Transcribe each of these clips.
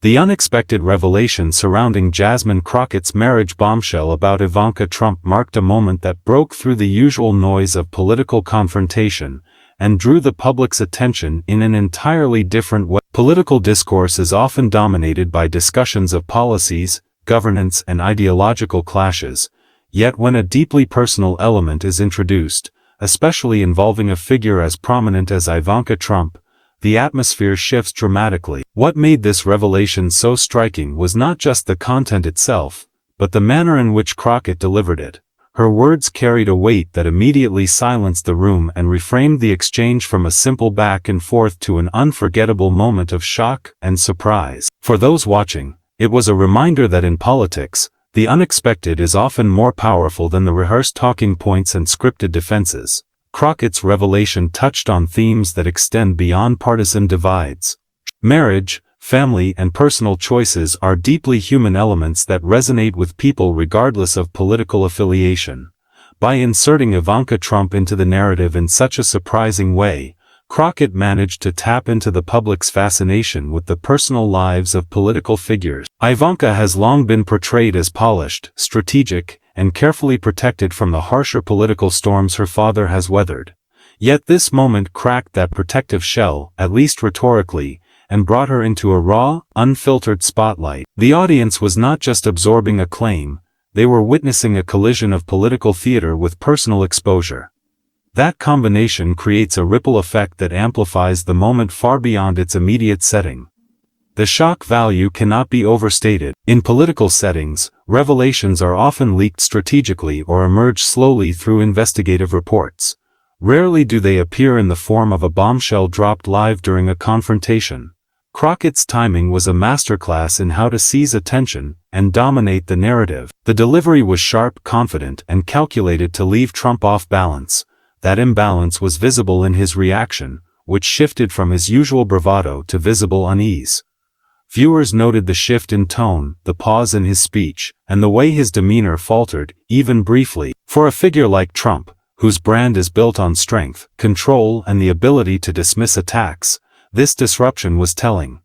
The unexpected revelation surrounding Jasmine Crockett's marriage bombshell about Ivanka Trump marked a moment that broke through the usual noise of political confrontation and drew the public's attention in an entirely different way. Political discourse is often dominated by discussions of policies, governance, and ideological clashes, yet when a deeply personal element is introduced, especially involving a figure as prominent as Ivanka Trump, the atmosphere shifts dramatically. What made this revelation so striking was not just the content itself, but the manner in which Crockett delivered it. Her words carried a weight that immediately silenced the room and reframed the exchange from a simple back and forth to an unforgettable moment of shock and surprise. For those watching, it was a reminder that in politics, the unexpected is often more powerful than the rehearsed talking points and scripted defenses. Crockett's revelation touched on themes that extend beyond partisan divides. Marriage, family, and personal choices are deeply human elements that resonate with people regardless of political affiliation. By inserting Ivanka Trump into the narrative in such a surprising way, Crockett managed to tap into the public's fascination with the personal lives of political figures. Ivanka has long been portrayed as polished, strategic, and carefully protected from the harsher political storms her father has weathered. Yet this moment cracked that protective shell, at least rhetorically, and brought her into a raw, unfiltered spotlight. The audience was not just absorbing acclaim, they were witnessing a collision of political theater with personal exposure. That combination creates a ripple effect that amplifies the moment far beyond its immediate setting. The shock value cannot be overstated. In political settings, revelations are often leaked strategically or emerge slowly through investigative reports. Rarely do they appear in the form of a bombshell dropped live during a confrontation. Crockett's timing was a masterclass in how to seize attention and dominate the narrative. The delivery was sharp, confident, and calculated to leave Trump off balance. That imbalance was visible in his reaction, which shifted from his usual bravado to visible unease. Viewers noted the shift in tone, the pause in his speech, and the way his demeanor faltered, even briefly. For a figure like Trump, whose brand is built on strength, control, and the ability to dismiss attacks, this disruption was telling.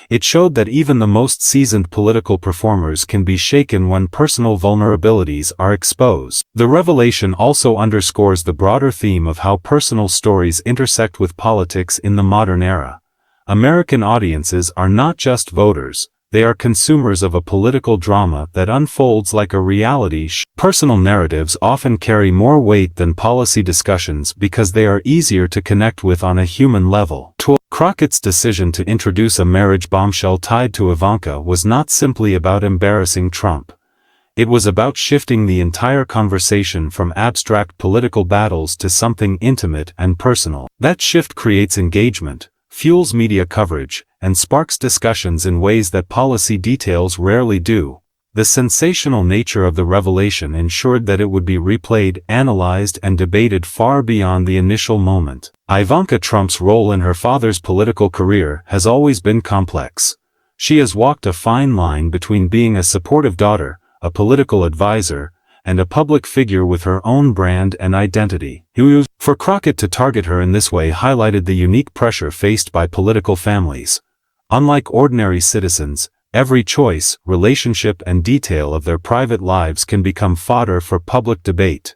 It showed that even the most seasoned political performers can be shaken when personal vulnerabilities are exposed. The revelation also underscores the broader theme of how personal stories intersect with politics in the modern era. American audiences are not just voters, they are consumers of a political drama that unfolds like a reality show. Personal narratives often carry more weight than policy discussions because they are easier to connect with on a human level. Crockett's decision to introduce a marriage bombshell tied to Ivanka was not simply about embarrassing Trump. It was about shifting the entire conversation from abstract political battles to something intimate and personal. That shift creates engagement, fuels media coverage, and sparks discussions in ways that policy details rarely do. The sensational nature of the revelation ensured that it would be replayed, analyzed, and debated far beyond the initial moment. Ivanka Trump's role in her father's political career has always been complex. She has walked a fine line between being a supportive daughter, a political advisor, and a public figure with her own brand and identity. For Crockett to target her in this way highlighted the unique pressure faced by political families. Unlike ordinary citizens, every choice, relationship, and detail of their private lives can become fodder for public debate.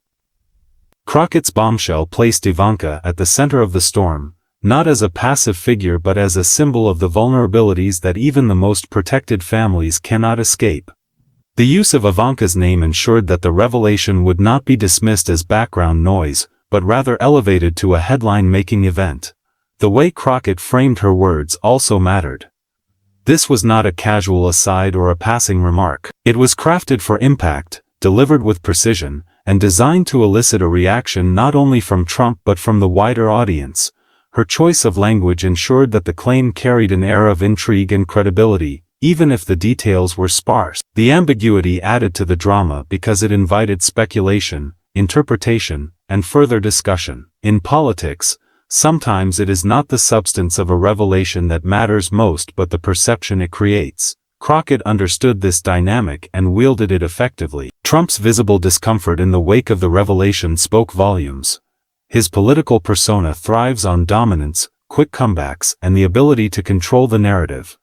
Crockett's bombshell placed Ivanka at the center of the storm, not as a passive figure but as a symbol of the vulnerabilities that even the most protected families cannot escape. The use of Ivanka's name ensured that the revelation would not be dismissed as background noise, but rather elevated to a headline-making event. The way Crockett framed her words also mattered. This was not a casual aside or a passing remark. It was crafted for impact, delivered with precision, and designed to elicit a reaction not only from Trump but from the wider audience. Her choice of language ensured that the claim carried an air of intrigue and credibility, even if the details were sparse. The ambiguity added to the drama because it invited speculation, interpretation, and further discussion. In politics, sometimes it is not the substance of a revelation that matters most but the perception it creates. Crockett understood this dynamic and wielded it effectively. Trump's visible discomfort in the wake of the revelation spoke volumes. His political persona thrives on dominance, quick comebacks, and the ability to control the narrative.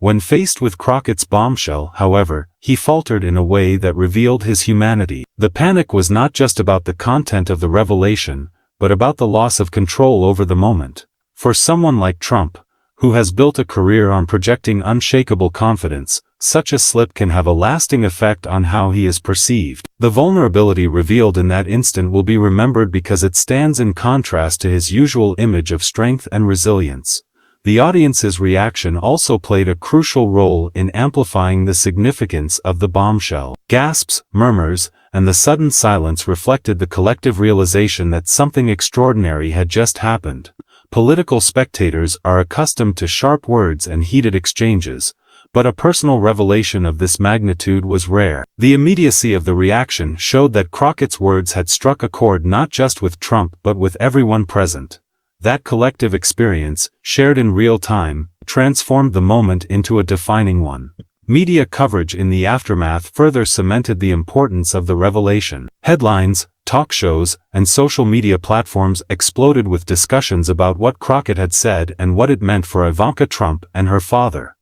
When faced with Crockett's bombshell, however, he faltered in a way that revealed his humanity. The panic was not just about the content of the revelation, but about the loss of control over the moment. For someone like Trump, who has built a career on projecting unshakable confidence, such a slip can have a lasting effect on how he is perceived. The vulnerability revealed in that instant will be remembered because it stands in contrast to his usual image of strength and resilience. The audience's reaction also played a crucial role in amplifying the significance of the bombshell. Gasps, murmurs, and the sudden silence reflected the collective realization that something extraordinary had just happened. Political spectators are accustomed to sharp words and heated exchanges, but a personal revelation of this magnitude was rare. The immediacy of the reaction showed that Crockett's words had struck a chord not just with Trump but with everyone present. That collective experience, shared in real time, transformed the moment into a defining one. Media coverage in the aftermath further cemented the importance of the revelation. Headlines, talk shows, and social media platforms exploded with discussions about what Crockett had said and what it meant for Ivanka Trump and her father.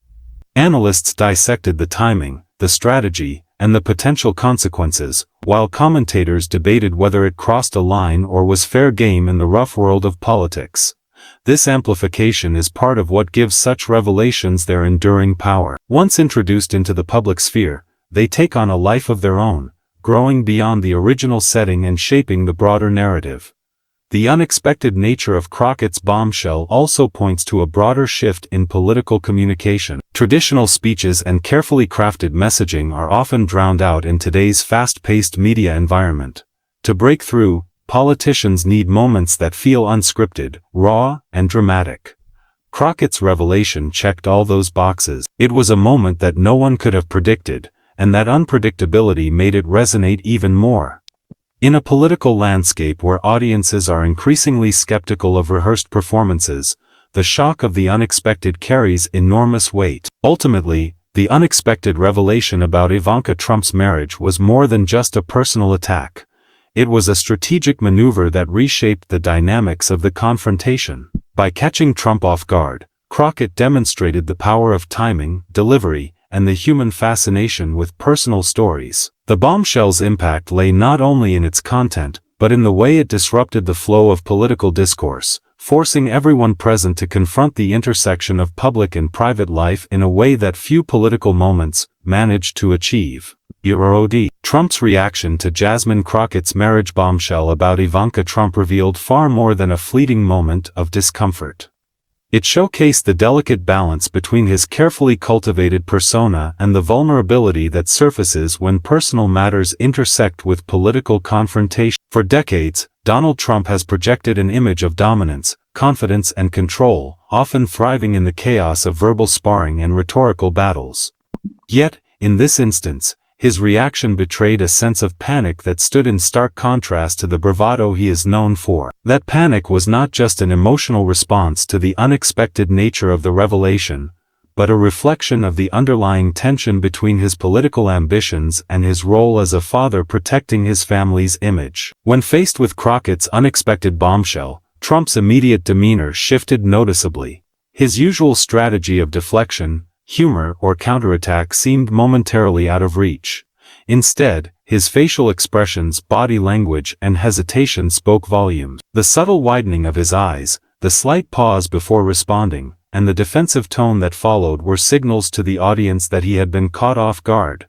Analysts dissected the timing, the strategy, and the potential consequences, while commentators debated whether it crossed a line or was fair game in the rough world of politics. This amplification is part of what gives such revelations their enduring power. Once introduced into the public sphere, they take on a life of their own, growing beyond the original setting and shaping the broader narrative. The unexpected nature of Crockett's bombshell also points to a broader shift in political communication. Traditional speeches and carefully crafted messaging are often drowned out in today's fast-paced media environment. To break through, politicians need moments that feel unscripted, raw, and dramatic. Crockett's revelation checked all those boxes. It was a moment that no one could have predicted, and that unpredictability made it resonate even more. In a political landscape where audiences are increasingly skeptical of rehearsed performances, the shock of the unexpected carries enormous weight. Ultimately, the unexpected revelation about Ivanka Trump's marriage was more than just a personal attack. It was a strategic maneuver that reshaped the dynamics of the confrontation. By catching Trump off guard, Crockett demonstrated the power of timing, delivery, and the human fascination with personal stories. The bombshell's impact lay not only in its content, but in the way it disrupted the flow of political discourse, forcing everyone present to confront the intersection of public and private life in a way that few political moments managed to achieve. Trump's reaction to Jasmine Crockett's marriage bombshell about Ivanka Trump revealed far more than a fleeting moment of discomfort. It showcased the delicate balance between his carefully cultivated persona and the vulnerability that surfaces when personal matters intersect with political confrontation. For decades, Donald Trump has projected an image of dominance, confidence, and control, often thriving in the chaos of verbal sparring and rhetorical battles. Yet, in this instance, his reaction betrayed a sense of panic that stood in stark contrast to the bravado he is known for. That panic was not just an emotional response to the unexpected nature of the revelation, but a reflection of the underlying tension between his political ambitions and his role as a father protecting his family's image. When faced with Crockett's unexpected bombshell, Trump's immediate demeanor shifted noticeably. His usual strategy of deflection, humor, or counterattack seemed momentarily out of reach. Instead, his facial expressions, body language, and hesitation spoke volumes. The subtle widening of his eyes, the slight pause before responding, and the defensive tone that followed were signals to the audience that he had been caught off guard.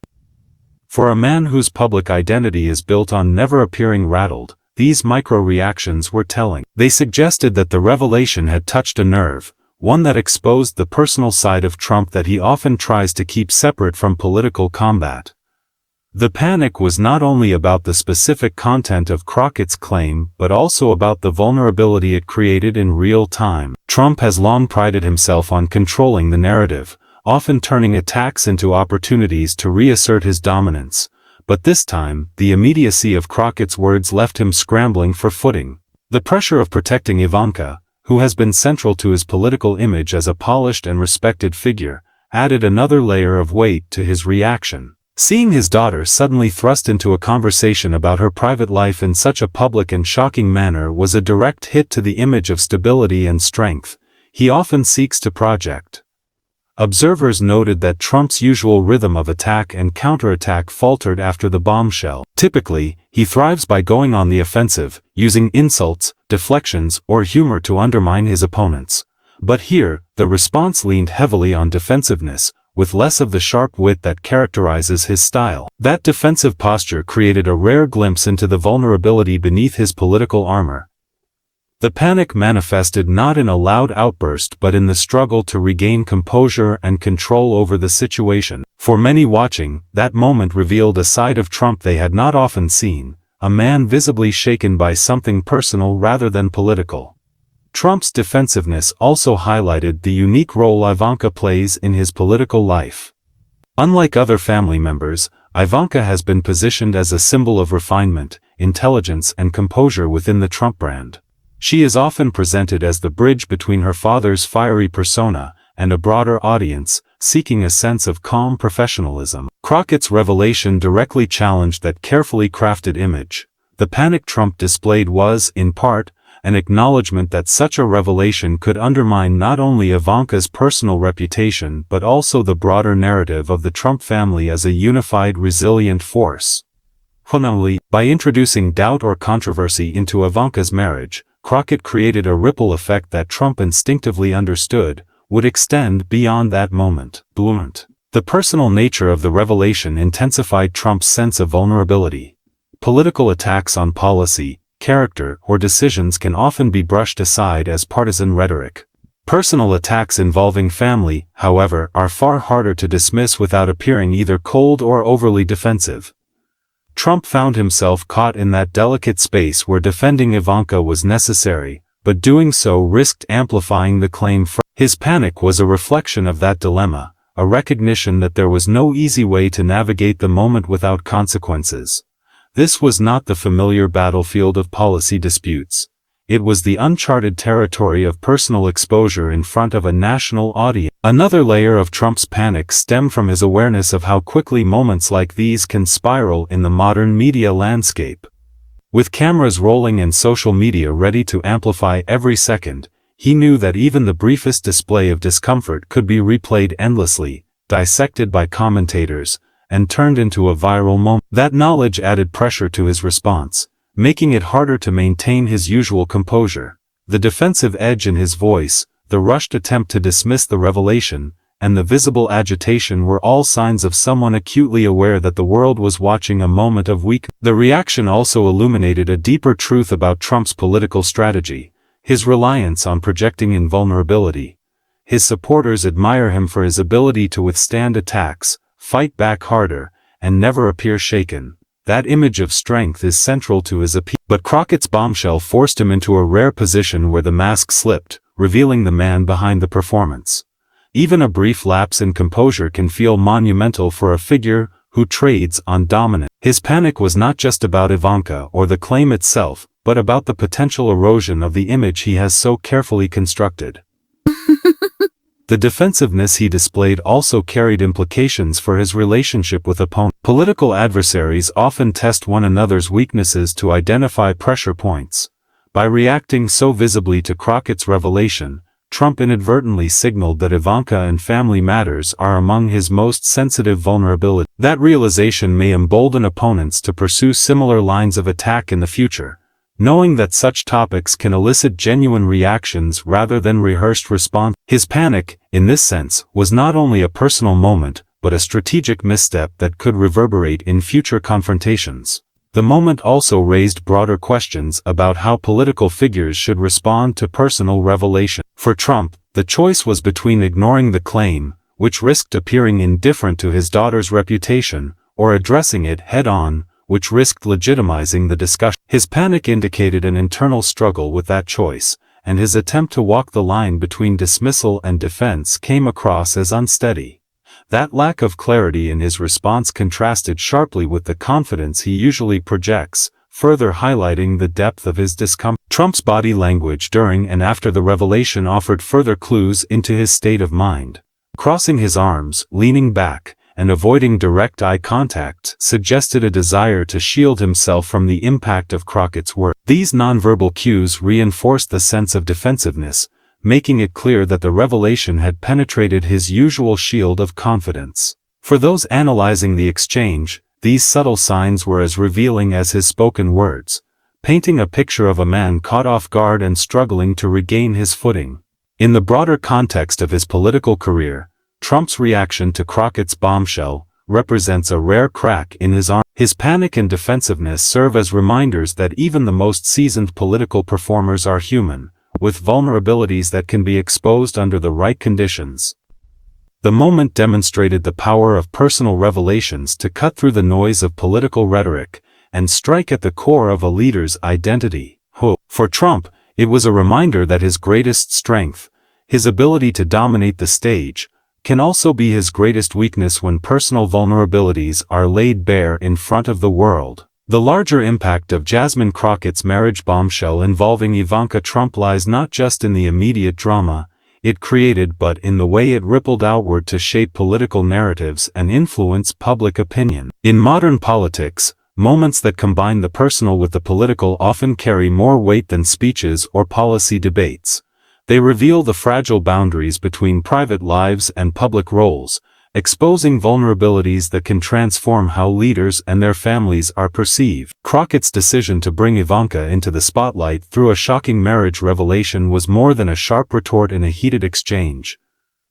For a man whose public identity is built on never appearing rattled, these micro-reactions were telling. They suggested that the revelation had touched a nerve, one that exposed the personal side of Trump that he often tries to keep separate from political combat. The panic was not only about the specific content of Crockett's claim but also about the vulnerability it created in real time. Trump has long prided himself on controlling the narrative, often turning attacks into opportunities to reassert his dominance. But this time, the immediacy of Crockett's words left him scrambling for footing. The pressure of protecting Ivanka, who has been central to his political image as a polished and respected figure, added another layer of weight to his reaction. Seeing his daughter suddenly thrust into a conversation about her private life in such a public and shocking manner was a direct hit to the image of stability and strength he often seeks to project. Observers noted that Trump's usual rhythm of attack and counterattack faltered after the bombshell. Typically, he thrives by going on the offensive, using insults, deflections, or humor to undermine his opponents. But here, the response leaned heavily on defensiveness, with less of the sharp wit that characterizes his style. That defensive posture created a rare glimpse into the vulnerability beneath his political armor. The panic manifested not in a loud outburst but in the struggle to regain composure and control over the situation. For many watching, that moment revealed a side of Trump they had not often seen, a man visibly shaken by something personal rather than political. Trump's defensiveness also highlighted the unique role Ivanka plays in his political life. Unlike other family members, Ivanka has been positioned as a symbol of refinement, intelligence, and composure within the Trump brand. She is often presented as the bridge between her father's fiery persona and a broader audience, seeking a sense of calm professionalism. Crockett's revelation directly challenged that carefully crafted image. The panic Trump displayed was, in part, an acknowledgement that such a revelation could undermine not only Ivanka's personal reputation but also the broader narrative of the Trump family as a unified, resilient force. By introducing doubt or controversy into Ivanka's marriage, Crockett created a ripple effect that Trump instinctively understood would extend beyond that moment. The personal nature of the revelation intensified Trump's sense of vulnerability. Political attacks on policy, character, or decisions can often be brushed aside as partisan rhetoric. Personal attacks involving family, however, are far harder to dismiss without appearing either cold or overly defensive. Trump found himself caught in that delicate space where defending Ivanka was necessary, but doing so risked amplifying the claim. His panic was a reflection of that dilemma, a recognition that there was no easy way to navigate the moment without consequences. This was not the familiar battlefield of policy disputes. It was the uncharted territory of personal exposure in front of a national audience. Another layer of Trump's panic stemmed from his awareness of how quickly moments like these can spiral in the modern media landscape. With cameras rolling and social media ready to amplify every second, he knew that even the briefest display of discomfort could be replayed endlessly, dissected by commentators, and turned into a viral moment. That knowledge added pressure to his response, making it harder to maintain his usual composure. The defensive edge in his voice, the rushed attempt to dismiss the revelation, and the visible agitation were all signs of someone acutely aware that the world was watching a moment of weakness. The reaction also illuminated a deeper truth about Trump's political strategy, his reliance on projecting invulnerability. His supporters admire him for his ability to withstand attacks, fight back harder, and never appear shaken. That image of strength is central to his appeal. But Crockett's bombshell forced him into a rare position where the mask slipped, revealing the man behind the performance. Even a brief lapse in composure can feel monumental for a figure who trades on dominance. His panic was not just about Ivanka or the claim itself, but about the potential erosion of the image he has so carefully constructed. The defensiveness he displayed also carried implications for his relationship with opponents. Political adversaries often test one another's weaknesses to identify pressure points. By reacting so visibly to Crockett's revelation, Trump inadvertently signaled that Ivanka and family matters are among his most sensitive vulnerabilities. That realization may embolden opponents to pursue similar lines of attack in the future, knowing that such topics can elicit genuine reactions rather than rehearsed response. His panic, in this sense, was not only a personal moment, but a strategic misstep that could reverberate in future confrontations. The moment also raised broader questions about how political figures should respond to personal revelation. For Trump, the choice was between ignoring the claim, which risked appearing indifferent to his daughter's reputation, or addressing it head-on, which risked legitimizing the discussion. His panic indicated an internal struggle with that choice, and his attempt to walk the line between dismissal and defense came across as unsteady. That lack of clarity in his response contrasted sharply with the confidence he usually projects, further highlighting the depth of his discomfort. Trump's body language during and after the revelation offered further clues into his state of mind. Crossing his arms, leaning back, and avoiding direct eye contact suggested a desire to shield himself from the impact of Crockett's words. These nonverbal cues reinforced the sense of defensiveness, making it clear that the revelation had penetrated his usual shield of confidence. For those analyzing the exchange, these subtle signs were as revealing as his spoken words, painting a picture of a man caught off guard and struggling to regain his footing. In the broader context of his political career, Trump's reaction to Crockett's bombshell represents a rare crack in his armor. His panic and defensiveness serve as reminders that even the most seasoned political performers are human, with vulnerabilities that can be exposed under the right conditions. The moment demonstrated the power of personal revelations to cut through the noise of political rhetoric and strike at the core of a leader's identity. For Trump, it was a reminder that his greatest strength, his ability to dominate the stage, can also be his greatest weakness when personal vulnerabilities are laid bare in front of the world. The larger impact of Jasmine Crockett's marriage bombshell involving Ivanka Trump lies not just in the immediate drama it created but in the way it rippled outward to shape political narratives and influence public opinion. In modern politics, moments that combine the personal with the political often carry more weight than speeches or policy debates. They reveal the fragile boundaries between private lives and public roles, exposing vulnerabilities that can transform how leaders and their families are perceived. Crockett's decision to bring Ivanka into the spotlight through a shocking marriage revelation was more than a sharp retort in a heated exchange.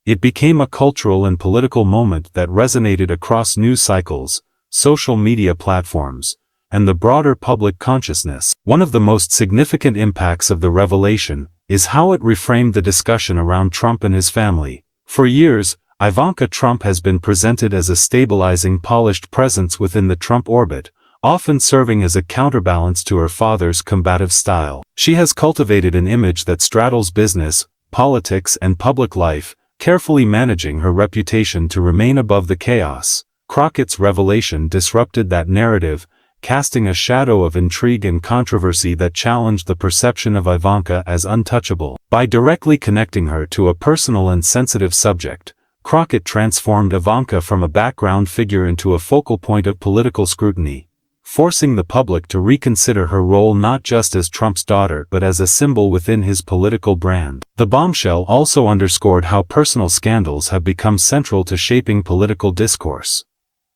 It became a cultural and political moment that resonated across news cycles, social media platforms, and the broader public consciousness. One of the most significant impacts of the revelation is how it reframed the discussion around Trump and his family. For years, Ivanka Trump has been presented as a stabilizing, polished presence within the Trump orbit, often serving as a counterbalance to her father's combative style. She has cultivated an image that straddles business, politics, and public life, carefully managing her reputation to remain above the chaos. Crockett's revelation disrupted that narrative, casting a shadow of intrigue and controversy that challenged the perception of Ivanka as untouchable. By directly connecting her to a personal and sensitive subject, Crockett transformed Ivanka from a background figure into a focal point of political scrutiny, forcing the public to reconsider her role not just as Trump's daughter but as a symbol within his political brand. The bombshell also underscored how personal scandals have become central to shaping political discourse.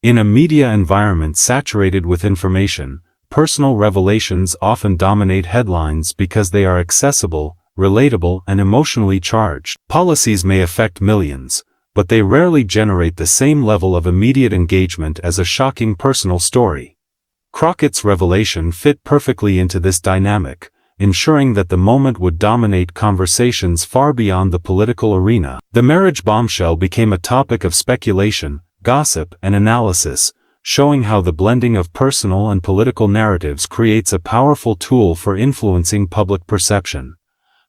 In a media environment saturated with information, personal revelations often dominate headlines because they are accessible, relatable, and emotionally charged. Policies may affect millions, but they rarely generate the same level of immediate engagement as a shocking personal story. Crockett's revelation fit perfectly into this dynamic, ensuring that the moment would dominate conversations far beyond the political arena. The marriage bombshell became a topic of speculation, gossip, and analysis, showing how the blending of personal and political narratives creates a powerful tool for influencing public perception.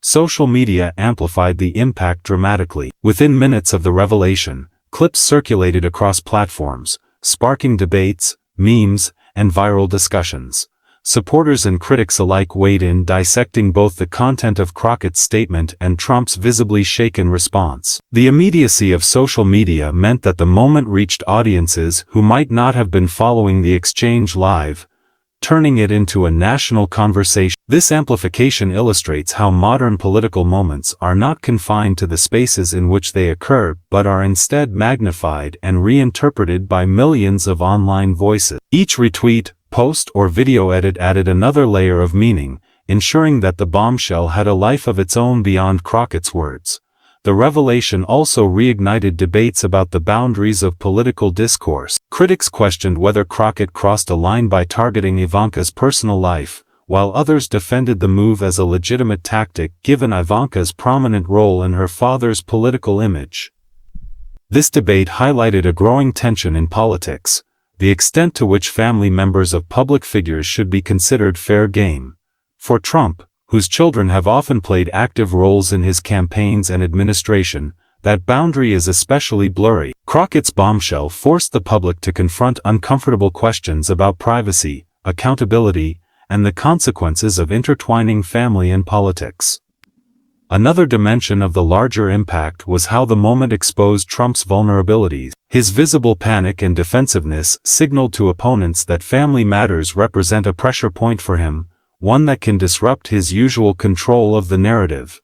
Social media amplified the impact dramatically. Within minutes of the revelation, clips circulated across platforms, sparking debates, memes, and viral discussions. Supporters and critics alike weighed in, dissecting both the content of Crockett's statement and Trump's visibly shaken response. The immediacy of social media meant that the moment reached audiences who might not have been following the exchange live, turning it into a national conversation. This amplification illustrates how modern political moments are not confined to the spaces in which they occur but are instead magnified and reinterpreted by millions of online voices. Each retweet, post, or video edit added another layer of meaning, ensuring that the bombshell had a life of its own beyond Crockett's words. The revelation also reignited debates about the boundaries of political discourse. Critics questioned whether Crockett crossed a line by targeting Ivanka's personal life, while others defended the move as a legitimate tactic given Ivanka's prominent role in her father's political image. This debate highlighted a growing tension in politics, the extent to which family members of public figures should be considered fair game. For Trump, whose children have often played active roles in his campaigns and administration, that boundary is especially blurry. Crockett's bombshell forced the public to confront uncomfortable questions about privacy, accountability, and the consequences of intertwining family and politics. Another dimension of the larger impact was how the moment exposed Trump's vulnerabilities. His visible panic and defensiveness signaled to opponents that family matters represent a pressure point for him, one that can disrupt his usual control of the narrative.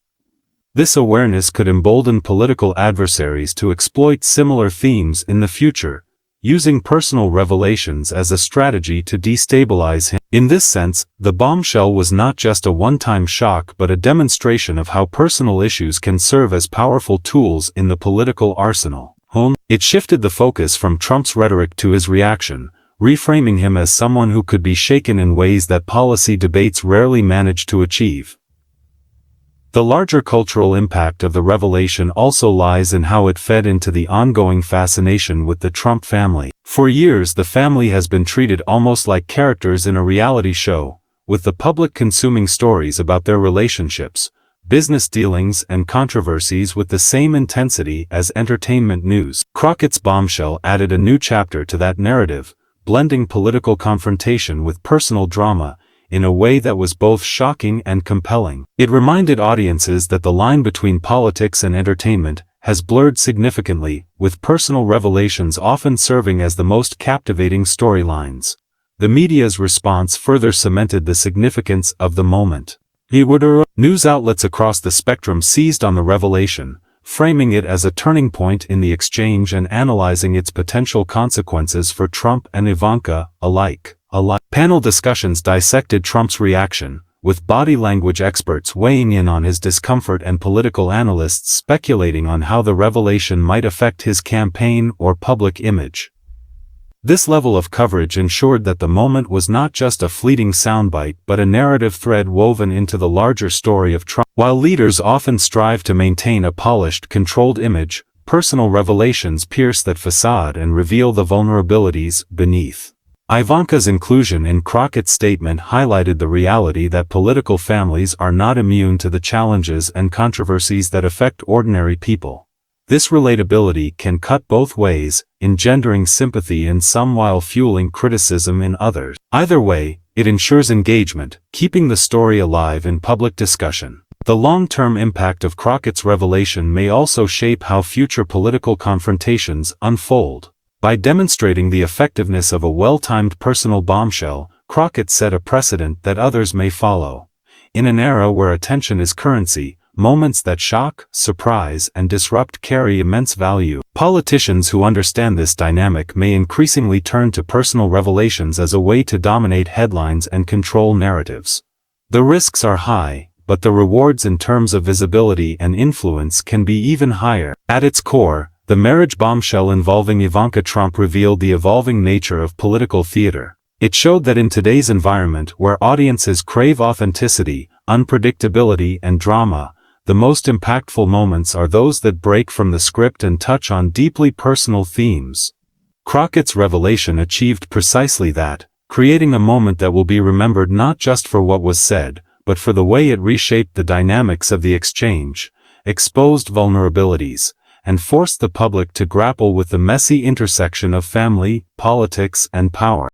This awareness could embolden political adversaries to exploit similar themes in the future, using personal revelations as a strategy to destabilize him. In this sense, the bombshell was not just a one-time shock but a demonstration of how personal issues can serve as powerful tools in the political arsenal. It shifted the focus from Trump's rhetoric to his reaction, reframing him as someone who could be shaken in ways that policy debates rarely manage to achieve. The larger cultural impact of the revelation also lies in how it fed into the ongoing fascination with the Trump family. For years, the family has been treated almost like characters in a reality show, with the public consuming stories about their relationships, business dealings, and controversies with the same intensity as entertainment news. Crockett's bombshell added a new chapter to that narrative, blending political confrontation with personal drama in a way that was both shocking and compelling. It reminded audiences that the line between politics and entertainment has blurred significantly, with personal revelations often serving as the most captivating storylines. The media's response further cemented the significance of the moment. News outlets across the spectrum seized on the revelation, framing it as a turning point in the exchange and analyzing its potential consequences for Trump and Ivanka alike. Panel discussions dissected Trump's reaction, with body language experts weighing in on his discomfort and political analysts speculating on how the revelation might affect his campaign or public image. This level of coverage ensured that the moment was not just a fleeting soundbite but a narrative thread woven into the larger story of Trump. While leaders often strive to maintain a polished, controlled image, personal revelations pierce that facade and reveal the vulnerabilities beneath. Ivanka's inclusion in Crockett's statement highlighted the reality that political families are not immune to the challenges and controversies that affect ordinary people. This relatability can cut both ways, engendering sympathy in some while fueling criticism in others. Either way, it ensures engagement, keeping the story alive in public discussion. The long-term impact of Crockett's revelation may also shape how future political confrontations unfold. By demonstrating the effectiveness of a well-timed personal bombshell, Crockett set a precedent that others may follow. In an era where attention is currency, moments that shock, surprise, and disrupt carry immense value. Politicians who understand this dynamic may increasingly turn to personal revelations as a way to dominate headlines and control narratives. The risks are high, but the rewards in terms of visibility and influence can be even higher. At its core, the marriage bombshell involving Ivanka Trump revealed the evolving nature of political theater. It showed that in today's environment where audiences crave authenticity, unpredictability, and drama, the most impactful moments are those that break from the script and touch on deeply personal themes. Crockett's revelation achieved precisely that, creating a moment that will be remembered not just for what was said, but for the way it reshaped the dynamics of the exchange, exposed vulnerabilities, and forced the public to grapple with the messy intersection of family, politics, and power.